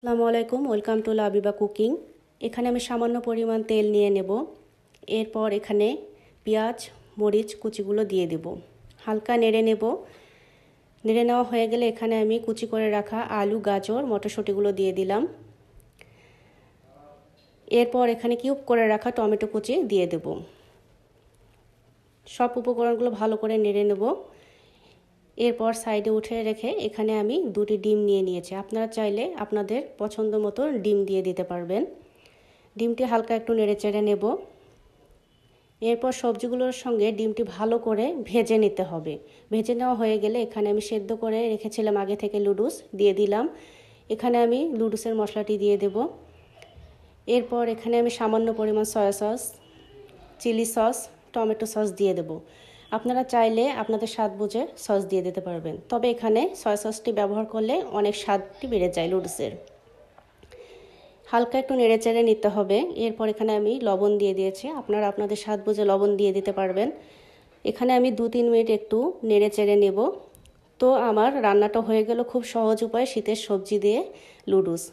আসসালামু আলাইকুম, welcome to Labiba cooking. এখানে আমি সামান্য পরিমাণ তেল নিয়ে নেব। এরপর এখানে পেঁয়াজ মরিচ কুচিগুলো দিয়ে দেব। হালকা নেড়ে নেব। নেড়ে নেওয়া হয়ে গেলে এখানে আমি কুচি করে রাখা আলু গাজর মটরশুঁটিগুলো দিয়ে দিলাম। এরপর এখানে কিউব করে রাখা টমেটো কুচি দিয়ে দেব। সব উপকরণগুলো ভালো করে নেড়ে নেব। এরপর সাইডে উঠে রেখে এখানে আমি 2টি ডিম নিয়ে নিয়েছি। আপনারা চাইলে আপনাদের পছন্দ মতো ডিম দিয়ে দিতে পারবেন। ডিমটি হালকা একটু নেড়েচেড়ে নেব। এরপর সবজিগুলোর সঙ্গে ডিমটি ভালো করে ভেজে নিতে হবে। ভেজে নেওয়া হয়ে গেলে এখানে আমি সেদ্ধ করে রেখেছিলাম আগে থেকে লুডুস দিয়ে দিলাম। এখানে আমি লুডুসের মশলাটি দিয়ে দেব। এরপর এখানে আমি সামান্য পরিমাণ soya sauce, chilli sauce, tomato sauce দিয়ে দেব। আপনারা চাইলে আপনাদের স্বাদ বুঝে সস দিয়ে দিতে পারবেন, তবে এখানে সয়া সসটি ব্যবহার করলে অনেক স্বাদটি বেড়ে যায় লুডুসের। হালকা একটু নেড়েচেড়ে নিতে হবে। এরপর এখানে আমি লবণ দিয়ে দিয়েছি। আপনারা আপনাদের স্বাদ বুঝে লবণ দিয়ে দিতে পারবেন। এখানে আমি 2-3 মিনিট একটু নেড়েচেড়ে নেব। তো আমার রান্নাটা হয়ে গেল খুব সহজ উপায়ে শীতের সবজি দিয়ে লুডুস।